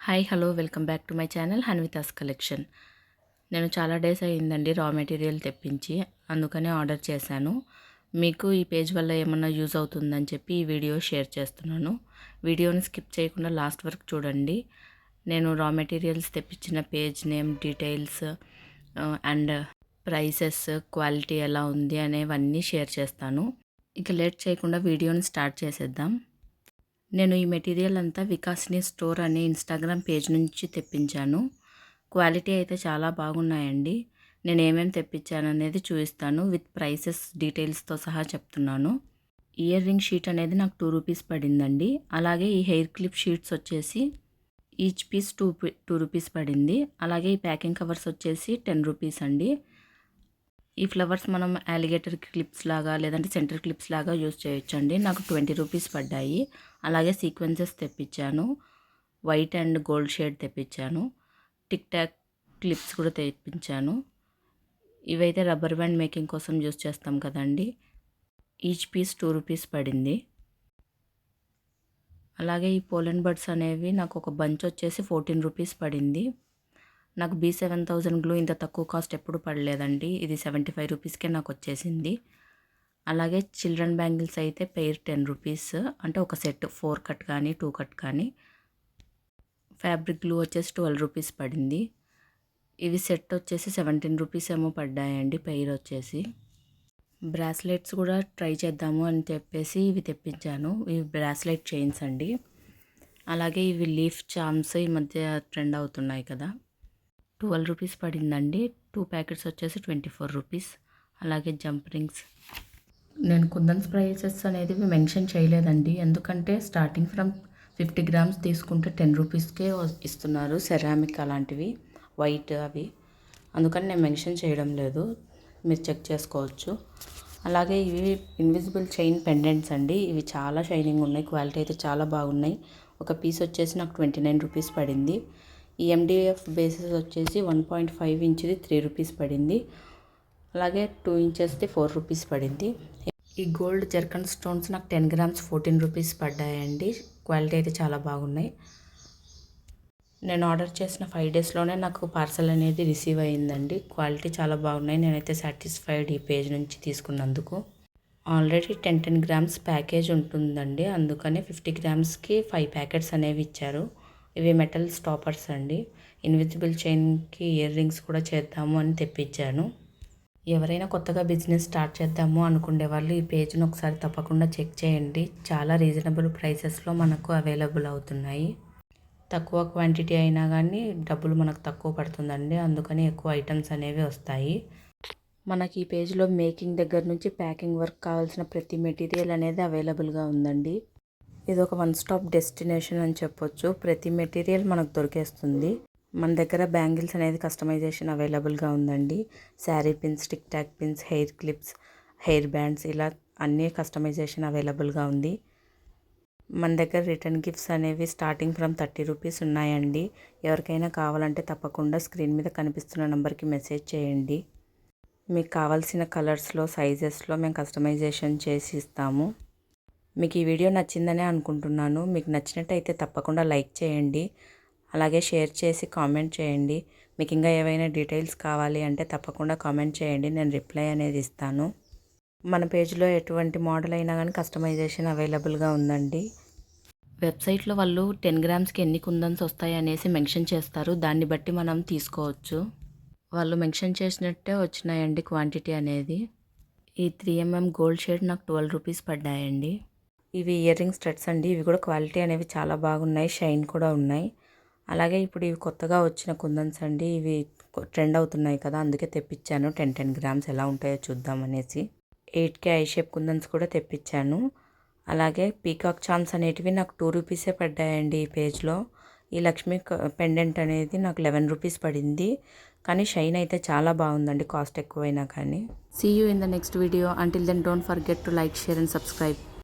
Hi hello welcome back to my channel Hanvitha's collection. నేను చాలా days అయ్యిందండి రా మెటీరియల్ తెప్పించి, అందుకనే ఆర్డర్ చేశాను. మీకు ఈ పేజ్ వల్ల ఏమన్నా యూజ్ అవుతుందని చెప్పి ఈ వీడియో షేర్ చేస్తున్నాను. వీడియోని స్కిప్ చేయకుండా లాస్ట్ వరకు చూడండి. నేను రా మెటీరియల్స్ తెప్పించిన page name, details and prices, quality ఎలా ఉంది అనేవన్నీ షేర్ చేస్తాను. ఇక లేట్ చేయకుండా వీడియోని స్టార్ట్ చేసేద్దాం. నేను ఈ మెటీరియల్ అంతా వికాస్ని స్టోర్ అనే ఇన్స్టాగ్రామ్ పేజ్ నుంచి తెప్పించాను. క్వాలిటీ అయితే చాలా బాగున్నాయండి. నేను ఏమేమి తెప్పించాను అనేది చూపిస్తాను, విత్ ప్రైసెస్ డీటెయిల్స్తో సహా చెప్తున్నాను. ఇయర్ రింగ్ షీట్ అనేది నాకు 2 రూపీస్ పడిందండి. అలాగే ఈ హెయిర్ క్లిప్ షీట్స్ వచ్చేసి ఈచ్ పీస్ 2 రూపీస్ పడింది. అలాగే ఈ ప్యాకింగ్ కవర్స్ వచ్చేసి 10 రూపీస్ అండి. ఈ ఫ్లవర్స్ మనం అలిగేటర్ క్లిప్స్ లాగా లేదంటే సెంటర్ క్లిప్స్ లాగా యూజ్ చేయొచ్చండి. నాకు 20 రూపీస్ పడ్డాయి. అలాగే సీక్వెన్సెస్ తెప్పించాను, వైట్ అండ్ గోల్డ్ షేడ్ తెప్పించాను. టిక్ టాక్ క్లిప్స్ కూడా తెప్పించాను. ఇవైతే రబ్బర్ బ్యాండ్ మేకింగ్ కోసం యూజ్ చేస్తాం కదండి. ఈచ్ పీస్ 2 రూపీస్ పడింది. అలాగే ఈ పోలెన్ బర్డ్స్ అనేవి నాకు ఒక బంచ్ వచ్చేసి 14 రూపీస్ పడింది. నాకు B7000 గ్లూ ఇంత తక్కువ కాస్ట్ ఎప్పుడు పడలేదండి. ఇది 75 రూపీస్కే నాకు వచ్చేసింది. అలాగే చిల్డ్రన్ బ్యాంగిల్స్ అయితే పెయిర్ 10 రూపీస్, అంటే ఒక సెట్ 4 కట్ కానీ 2 కట్ కానీ. ఫ్యాబ్రిక్ గ్లూ వచ్చేసి 12 రూపీస్ పడింది. ఇవి సెట్ వచ్చేసి 17 రూపీస్ ఏమో పడ్డాయండి పెయిర్ వచ్చేసి. బ్రాస్లెట్స్ కూడా ట్రై చేద్దాము అని చెప్పేసి ఇవి తెప్పించాను. ఇవి బ్రాస్లెట్ చైన్స్ అండి. అలాగే ఇవి లీఫ్ చామ్స్ ఈ మధ్య ట్రెండ్ అవుతున్నాయి కదా. 12 రూపీస్ పడిందండి. 2 ప్యాకెట్స్ వచ్చేసి 24 రూపీస్. అలాగే జంప్ రింగ్స్. నేను కుందన్స్ ప్రైసెస్ అనేది మెన్షన్ చేయలేదండి, ఎందుకంటే స్టార్టింగ్ ఫ్రమ్ 50 గ్రామ్స్ తీసుకుంటే 10 రూపీస్కే ఇస్తున్నారు, సెరామిక్ అలాంటివి, వైట్ అవి. అందుకని నేను మెన్షన్ చేయడం లేదు, మీరు చెక్ చేసుకోవచ్చు. అలాగే ఇవి ఇన్విజిబుల్ చైన్ పెండెంట్స్ అండి. ఇవి చాలా షైనింగ్ ఉన్నాయి, క్వాలిటీ అయితే చాలా బాగున్నాయి. ఒక పీస్ వచ్చేసి నాకు 29 రూపీస్ పడింది. ఈ MDF బేసెస్ వచ్చేసి 1.5 ఇంచ్ది 3 రూపీస్ పడింది. అలాగే 2 ఇంచెస్ది 4 రూపీస్ పడింది. ఈ గోల్డ్ జర్కన్ స్టోన్స్ నాకు 10 గ్రామ్స్ 14 రూపీస్ పడ్డాయండి. క్వాలిటీ అయితే చాలా బాగున్నాయి. నేను ఆర్డర్ చేసిన 5 డేస్లోనే నాకు పార్సల్ అనేది రిసీవ్ అయ్యిందండి. క్వాలిటీ చాలా బాగున్నాయి. నేనైతే సాటిస్ఫైడ్ ఈ పేజ్ నుంచి తీసుకున్నందుకు. ఆల్రెడీ 10 గ్రామ్స్ ప్యాకేజ్ ఉంటుందండి, అందుకని 50 గ్రామ్స్కి 5 ప్యాకెట్స్ అనేవి ఇచ్చారు. ఇవి మెటల్ స్టాపర్స్ అండి. ఇన్విజిబుల్ చైన్కి ఇయర్ రింగ్స్ కూడా చేద్దాము అని తెప్పించాను. ఎవరైనా కొత్తగా బిజినెస్ స్టార్ట్ చేద్దాము అనుకునే వాళ్ళు ఈ పేజ్ను ఒకసారి తప్పకుండా చెక్ చేయండి. చాలా రీజనబుల్ ప్రైసెస్లో మనకు అవైలబుల్ అవుతున్నాయి. తక్కువ క్వాంటిటీ అయినా కానీ డబ్బులు మనకు తక్కువ పడుతుందండి, అందుకని ఎక్కువ ఐటమ్స్ అనేవి వస్తాయి. మనకి ఈ పేజ్లో మేకింగ్ దగ్గర నుంచి ప్యాకింగ్ వర్క్ కావాల్సిన ప్రతి మెటీరియల్ అనేది అవైలబుల్గా ఉందండి. ఇది ఒక 1 స్టాప్ డెస్టినేషన్ అని చెప్పొచ్చు. ప్రతి మెటీరియల్ మనకు దొరికేస్తుంది. మన దగ్గర బ్యాంగిల్స్ అనేది కస్టమైజేషన్ అవైలబుల్గా ఉందండి. Sari pins, tick talk pins, hair clips, hair bands, ఇలా అన్నీ కస్టమైజేషన్ అవైలబుల్గా ఉంది. మన దగ్గర రిటర్న్ గిఫ్ట్స్ అనేవి స్టార్టింగ్ ఫ్రమ్ 30 రూపీస్ ఉన్నాయండి. ఎవరికైనా కావాలంటే తప్పకుండా స్క్రీన్ మీద కనిపిస్తున్న నెంబర్కి మెసేజ్ చేయండి. మీకు కావాల్సిన కలర్స్లో, సైజెస్లో మేము కస్టమైజేషన్ చేసి ఇస్తాము. మీకు ఈ వీడియో నచ్చిందనే అనుకుంటున్నాను. మీకు నచ్చినట్టయితే తప్పకుండా లైక్ చేయండి. అలాగే షేర్ చేసి కామెంట్ చేయండి. మీకు ఇంకా ఏవైనా డీటెయిల్స్ కావాలి అంటే తప్పకుండా కామెంట్ చేయండి, నేను రిప్లై అనేది ఇస్తాను. మన పేజ్లో ఎటువంటి మోడల్ అయినా కానీ కస్టమైజేషన్ అవైలబుల్గా ఉందండి. వెబ్సైట్లో వాళ్ళు 10 గ్రామ్స్కి ఎన్ని కుందన్స్ వస్తాయి అనేసి మెన్షన్ చేస్తారు, దాన్ని బట్టి మనం తీసుకోవచ్చు. వాళ్ళు మెన్షన్ చేసినట్టే వచ్చినాయండి క్వాంటిటీ అనేది. ఈ 3mm గోల్డ్ షేడ్ నాకు 12 రూపీస్ పడ్డాయండి. ఇవి ఇయర్ రింగ్ స్టడ్స్ అండి. ఇవి కూడా క్వాలిటీ అనేవి చాలా బాగున్నాయి, షైన్ కూడా ఉన్నాయి. అలాగే ఇప్పుడు ఇవి కొత్తగా వచ్చిన కుందన్స్ అండి. ఇవి ట్రెండ్ అవుతున్నాయి కదా, అందుకే తెప్పించాను. 10 గ్రామ్స్ ఎలా ఉంటాయో చూద్దామనేసి 8K ఐ షేప్ కుందన్స్ కూడా తెప్పించాను. అలాగే పీకాక్ చామ్స్ అనేటివి నాకు 2 రూపీసే పడ్డాయండి ఈ పేజ్లో. ఈ లక్ష్మీ పెండెంట్ అనేది నాకు 11 రూపీస్ పడింది, కానీ షైన్ అయితే చాలా బాగుందండి, కాస్ట్ ఎక్కువైనా కానీ. See you in the next video. Until then don't forget to like, share and subscribe.